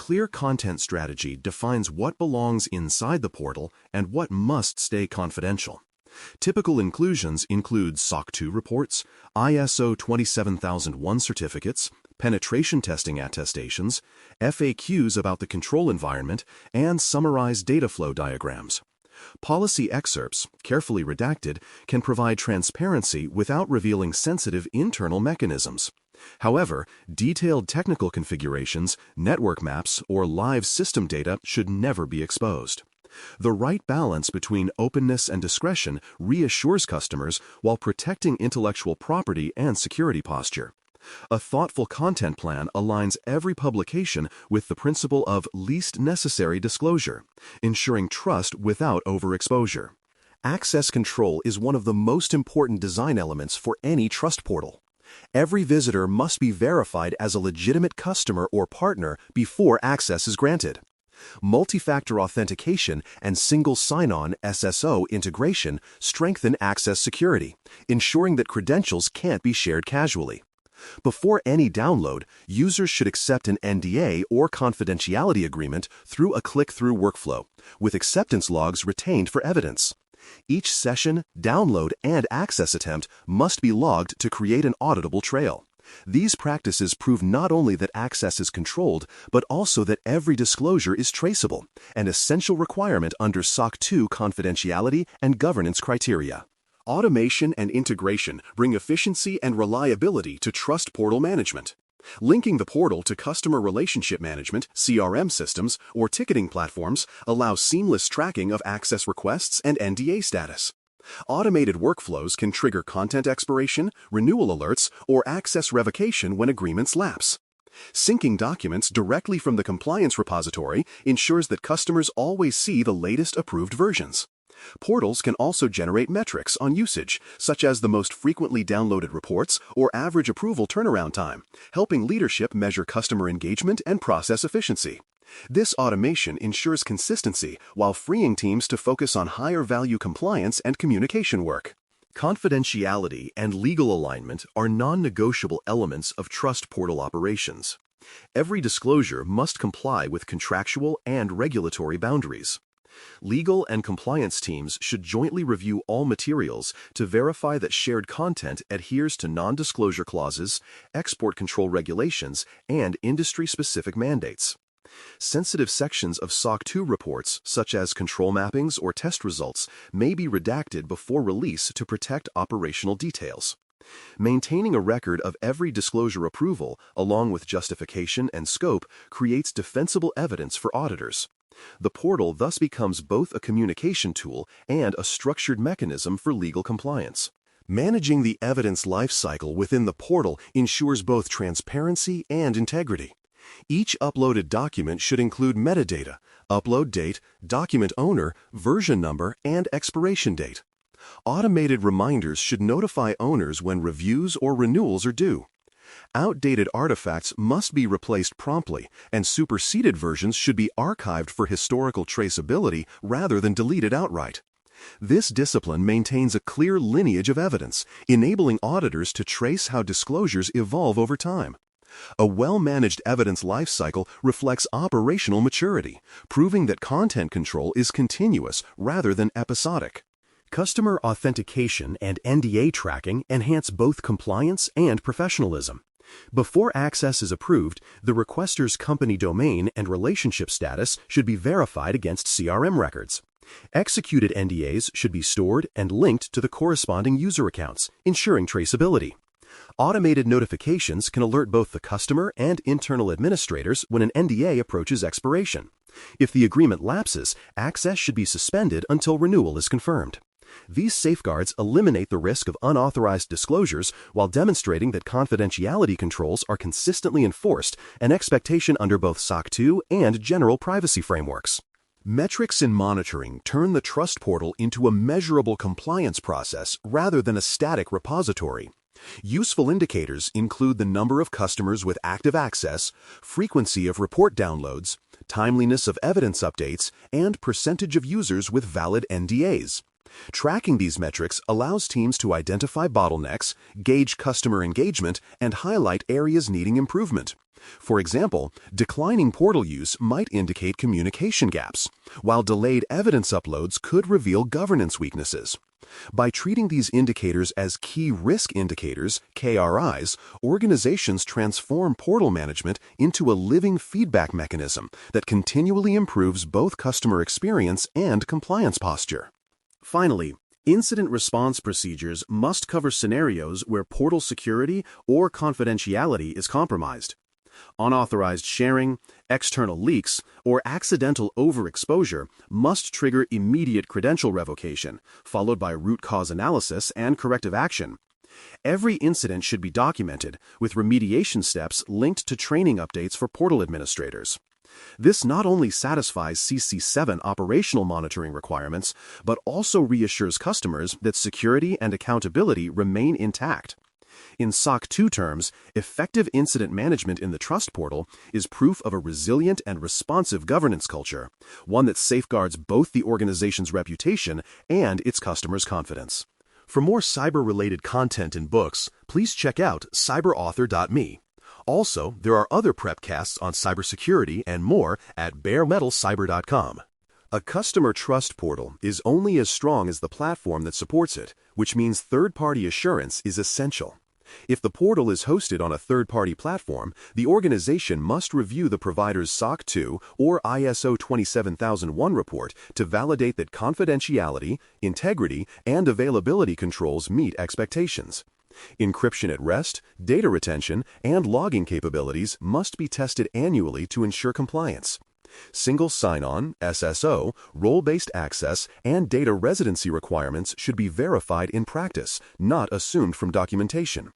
clear content strategy defines what belongs inside the portal and what must stay confidential. Typical inclusions include SOC 2 reports, ISO 27001 certificates, penetration testing attestations, FAQs about the control environment, and summarized data flow diagrams. Policy excerpts, carefully redacted, can provide transparency without revealing sensitive internal mechanisms. However, detailed technical configurations, network maps, or live system data should never be exposed. The right balance between openness and discretion reassures customers while protecting intellectual property and security posture. A thoughtful content plan aligns every publication with the principle of least necessary disclosure, ensuring trust without overexposure. Access control is one of the most important design elements for any trust portal. Every visitor must be verified as a legitimate customer or partner before access is granted. Multi-factor authentication and single sign-on (SSO) integration strengthen access security, ensuring that credentials can't be shared casually. Before any download, users should accept an NDA or confidentiality agreement through a click-through workflow, with acceptance logs retained for evidence. Each session, download, and access attempt must be logged to create an auditable trail. These practices prove not only that access is controlled, but also that every disclosure is traceable, an essential requirement under SOC 2 confidentiality and governance criteria. Automation and integration bring efficiency and reliability to trust portal management. Linking the portal to customer relationship management, CRM systems, or ticketing platforms allows seamless tracking of access requests and NDA status. Automated workflows can trigger content expiration, renewal alerts, or access revocation when agreements lapse. Syncing documents directly from the compliance repository ensures that customers always see the latest approved versions. Portals can also generate metrics on usage, such as the most frequently downloaded reports or average approval turnaround time, helping leadership measure customer engagement and process efficiency. This automation ensures consistency while freeing teams to focus on higher-value compliance and communication work. Confidentiality and legal alignment are non-negotiable elements of trust portal operations. Every disclosure must comply with contractual and regulatory boundaries. Legal and compliance teams should jointly review all materials to verify that shared content adheres to non-disclosure clauses, export control regulations, and industry-specific mandates. Sensitive sections of SOC 2 reports, such as control mappings or test results, may be redacted before release to protect operational details. Maintaining a record of every disclosure approval, along with justification and scope, creates defensible evidence for auditors. The portal thus becomes both a communication tool and a structured mechanism for legal compliance. Managing the evidence lifecycle within the portal ensures both transparency and integrity. Each uploaded document should include metadata, upload date, document owner, version number, and expiration date. Automated reminders should notify owners when reviews or renewals are due. Outdated artifacts must be replaced promptly, and superseded versions should be archived for historical traceability rather than deleted outright. This discipline maintains a clear lineage of evidence, enabling auditors to trace how disclosures evolve over time. A well-managed evidence lifecycle reflects operational maturity, proving that content control is continuous rather than episodic. Customer authentication and NDA tracking enhance both compliance and professionalism. Before access is approved, the requester's company domain and relationship status should be verified against CRM records. Executed NDAs should be stored and linked to the corresponding user accounts, ensuring traceability. Automated notifications can alert both the customer and internal administrators when an NDA approaches expiration. If the agreement lapses, access should be suspended until renewal is confirmed. These safeguards eliminate the risk of unauthorized disclosures while demonstrating that confidentiality controls are consistently enforced, an expectation under both SOC 2 and general privacy frameworks. Metrics and monitoring turn the trust portal into a measurable compliance process rather than a static repository. Useful indicators include the number of customers with active access, frequency of report downloads, timeliness of evidence updates, and percentage of users with valid NDAs. Tracking these metrics allows teams to identify bottlenecks, gauge customer engagement, and highlight areas needing improvement. For example, declining portal use might indicate communication gaps, while delayed evidence uploads could reveal governance weaknesses. By treating these indicators as key risk indicators, KRIs, organizations transform portal management into a living feedback mechanism that continually improves both customer experience and compliance posture. Finally, incident response procedures must cover scenarios where portal security or confidentiality is compromised. Unauthorized sharing, external leaks, or accidental overexposure must trigger immediate credential revocation, followed by root cause analysis and corrective action. Every incident should be documented, with remediation steps linked to training updates for portal administrators. This not only satisfies CC7 operational monitoring requirements, but also reassures customers that security and accountability remain intact. In SOC 2 terms, effective incident management in the Trust Portal is proof of a resilient and responsive governance culture, one that safeguards both the organization's reputation and its customers' confidence. For more cyber-related content and books, please check out cyberauthor.me. Also, there are other prepcasts on cybersecurity and more at baremetalcyber.com. A customer trust portal is only as strong as the platform that supports it, which means third-party assurance is essential. If the portal is hosted on a third-party platform, the organization must review the provider's SOC 2 or ISO 27001 report to validate that confidentiality, integrity, and availability controls meet expectations. Encryption at rest, data retention, and logging capabilities must be tested annually to ensure compliance. Single sign-on, SSO, role-based access, and data residency requirements should be verified in practice, not assumed from documentation.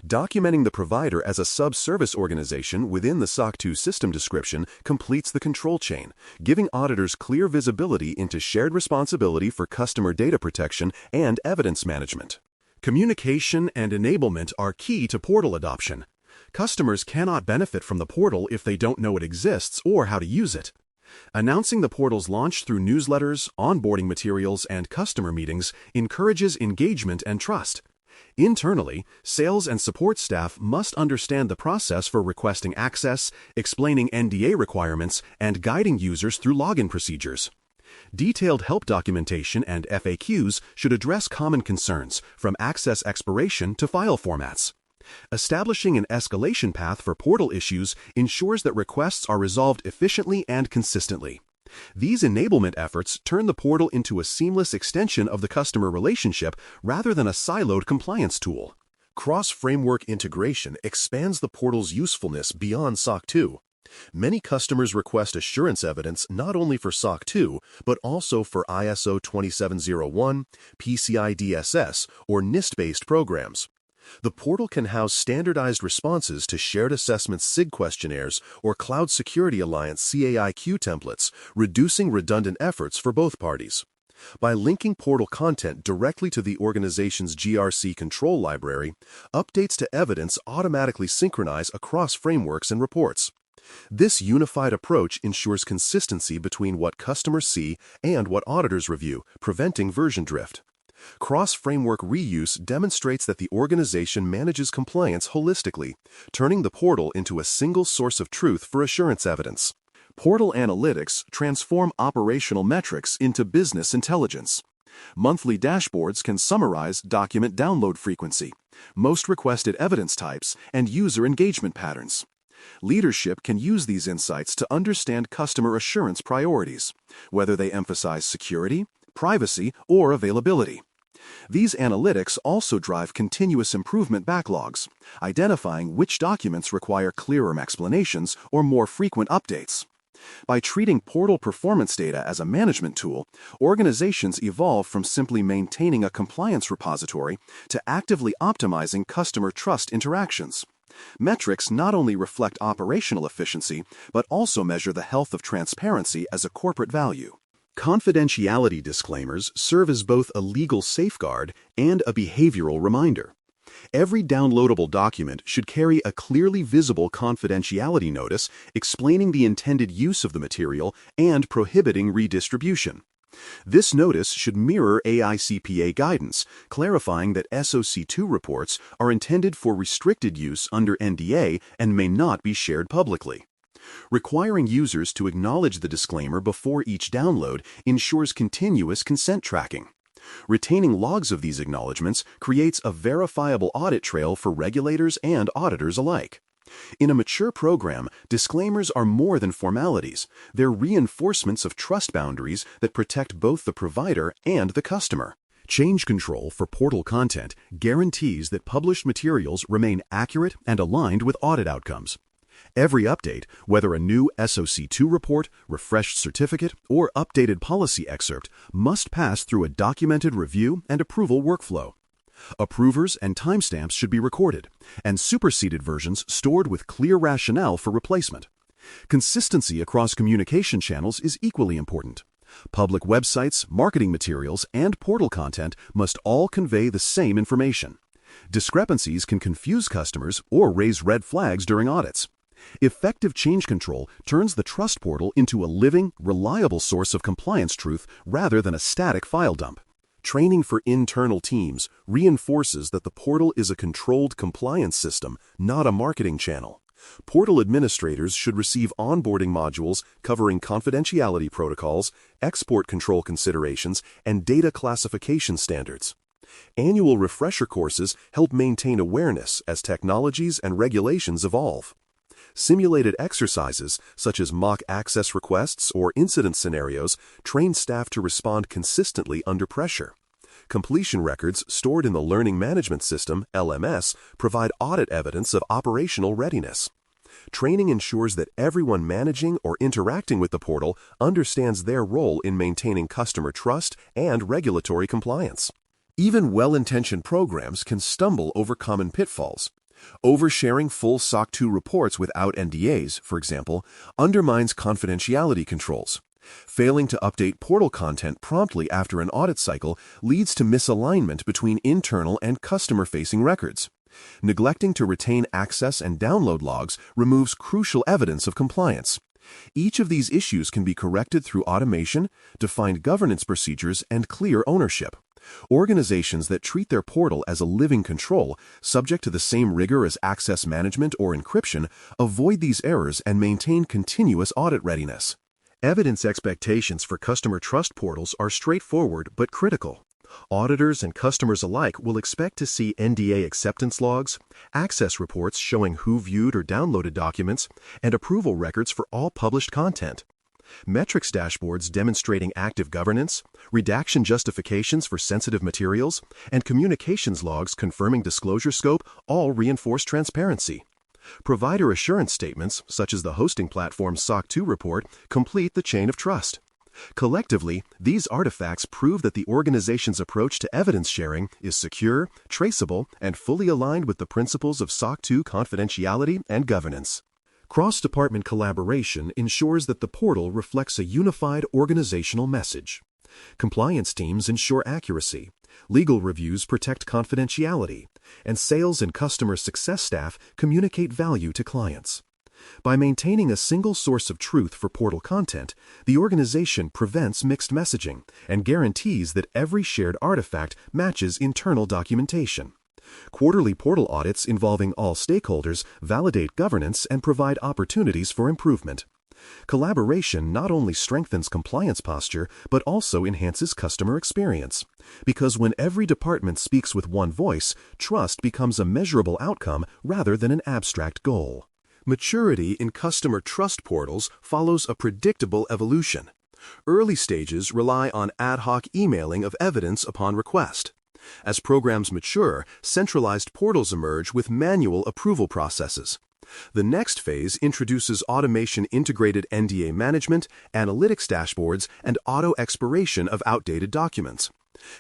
Documenting the provider as a sub-service organization within the SOC 2 system description completes the control chain, giving auditors clear visibility into shared responsibility for customer data protection and evidence management. Communication and enablement are key to portal adoption. Customers cannot benefit from the portal if they don't know it exists or how to use it. Announcing the portal's launch through newsletters, onboarding materials, and customer meetings encourages engagement and trust. Internally, sales and support staff must understand the process for requesting access, explaining NDA requirements, and guiding users through login procedures. Detailed help documentation and FAQs should address common concerns, from access expiration to file formats. Establishing an escalation path for portal issues ensures that requests are resolved efficiently and consistently. These enablement efforts turn the portal into a seamless extension of the customer relationship rather than a siloed compliance tool. Cross-framework integration expands the portal's usefulness beyond SOC 2. Many customers request assurance evidence not only for SOC 2, but also for ISO 27001, PCI DSS, or NIST-based programs. The portal can house standardized responses to shared assessment SIG questionnaires or Cloud Security Alliance CAIQ templates, reducing redundant efforts for both parties. By linking portal content directly to the organization's GRC control library, updates to evidence automatically synchronize across frameworks and reports. This unified approach ensures consistency between what customers see and what auditors review, preventing version drift. Cross-framework reuse demonstrates that the organization manages compliance holistically, turning the portal into a single source of truth for assurance evidence. Portal analytics transform operational metrics into business intelligence. Monthly dashboards can summarize document download frequency, most requested evidence types, and user engagement patterns. Leadership can use these insights to understand customer assurance priorities, whether they emphasize security, privacy, or availability. These analytics also drive continuous improvement backlogs, identifying which documents require clearer explanations or more frequent updates. By treating portal performance data as a management tool, organizations evolve from simply maintaining a compliance repository to actively optimizing customer trust interactions. Metrics not only reflect operational efficiency, but also measure the health of transparency as a corporate value. Confidentiality disclaimers serve as both a legal safeguard and a behavioral reminder. Every downloadable document should carry a clearly visible confidentiality notice explaining the intended use of the material and prohibiting redistribution. This notice should mirror AICPA guidance, clarifying that SOC2 reports are intended for restricted use under NDA and may not be shared publicly. Requiring users to acknowledge the disclaimer before each download ensures continuous consent tracking. Retaining logs of these acknowledgments creates a verifiable audit trail for regulators and auditors alike. In a mature program, disclaimers are more than formalities. They're reinforcements of trust boundaries that protect both the provider and the customer. Change control for portal content guarantees that published materials remain accurate and aligned with audit outcomes. Every update, whether a new SOC2 report, refreshed certificate, or updated policy excerpt, must pass through a documented review and approval workflow. Approvers and timestamps should be recorded, and superseded versions stored with clear rationale for replacement. Consistency across communication channels is equally important. Public websites, marketing materials, and portal content must all convey the same information. Discrepancies can confuse customers or raise red flags during audits. Effective change control turns the trust portal into a living, reliable source of compliance truth rather than a static file dump. Training for internal teams reinforces that the portal is a controlled compliance system, not a marketing channel. Portal administrators should receive onboarding modules covering confidentiality protocols, export control considerations, and data classification standards. Annual refresher courses help maintain awareness as technologies and regulations evolve. Simulated exercises, such as mock access requests or incident scenarios, train staff to respond consistently under pressure. Completion records stored in the Learning Management System, LMS, provide audit evidence of operational readiness. Training ensures that everyone managing or interacting with the portal understands their role in maintaining customer trust and regulatory compliance. Even well-intentioned programs can stumble over common pitfalls. Oversharing full SOC 2 reports without NDAs, for example, undermines confidentiality controls. Failing to update portal content promptly after an audit cycle leads to misalignment between internal and customer-facing records. Neglecting to retain access and download logs removes crucial evidence of compliance. Each of these issues can be corrected through automation, defined governance procedures, and clear ownership. Organizations that treat their portal as a living control, subject to the same rigor as access management or encryption, avoid these errors and maintain continuous audit readiness. Evidence expectations for customer trust portals are straightforward but critical. Auditors and customers alike will expect to see NDA acceptance logs, access reports showing who viewed or downloaded documents, and approval records for all published content. Metrics dashboards demonstrating active governance, redaction justifications for sensitive materials, and communications logs confirming disclosure scope all reinforce transparency. Provider assurance statements, such as the hosting platform's SOC 2 report, complete the chain of trust. Collectively, these artifacts prove that the organization's approach to evidence sharing is secure, traceable, and fully aligned with the principles of SOC 2 confidentiality and governance. Cross-department collaboration ensures that the portal reflects a unified organizational message. Compliance teams ensure accuracy, legal reviews protect confidentiality, and sales and customer success staff communicate value to clients. By maintaining a single source of truth for portal content, the organization prevents mixed messaging and guarantees that every shared artifact matches internal documentation. Quarterly portal audits involving all stakeholders validate governance and provide opportunities for improvement. Collaboration not only strengthens compliance posture, but also enhances customer experience. Because when every department speaks with one voice, trust becomes a measurable outcome rather than an abstract goal. Maturity in customer trust portals follows a predictable evolution. Early stages rely on ad hoc emailing of evidence upon request. As programs mature, centralized portals emerge with manual approval processes. The next phase introduces automation-integrated NDA management, analytics dashboards, and auto-expiration of outdated documents.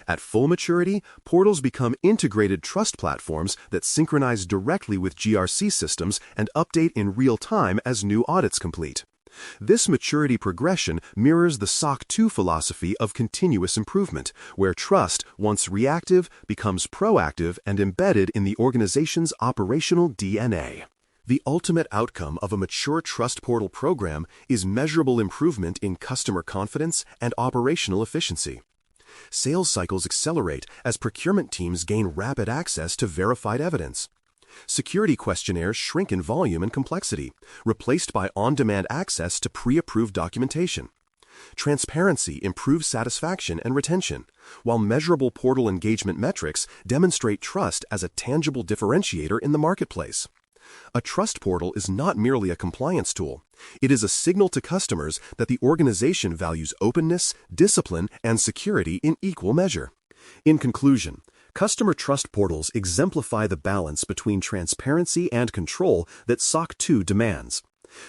At full maturity, portals become integrated trust platforms that synchronize directly with GRC systems and update in real time as new audits complete. This maturity progression mirrors the SOC 2 philosophy of continuous improvement, where trust, once reactive, becomes proactive and embedded in the organization's operational DNA. The ultimate outcome of a mature trust portal program is measurable improvement in customer confidence and operational efficiency. Sales cycles accelerate as procurement teams gain rapid access to verified evidence. Security questionnaires shrink in volume and complexity, replaced by on-demand access to pre-approved documentation. Transparency improves satisfaction and retention, while measurable portal engagement metrics demonstrate trust as a tangible differentiator in the marketplace. A trust portal is not merely a compliance tool. It is a signal to customers that the organization values openness, discipline, and security in equal measure. In conclusion, customer trust portals exemplify the balance between transparency and control that SOC 2 demands.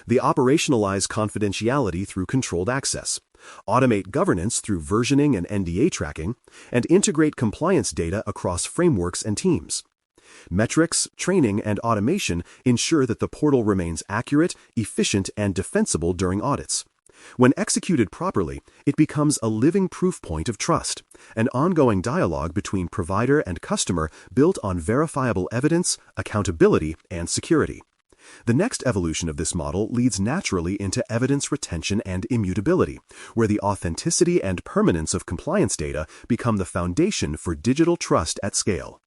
They operationalize confidentiality through controlled access, automate governance through versioning and NDA tracking, and integrate compliance data across frameworks and teams. Metrics, training, and automation ensure that the portal remains accurate, efficient, and defensible during audits. When executed properly, it becomes a living proof point of trust, an ongoing dialogue between provider and customer built on verifiable evidence, accountability, and security. The next evolution of this model leads naturally into evidence retention and immutability, where the authenticity and permanence of compliance data become the foundation for digital trust at scale.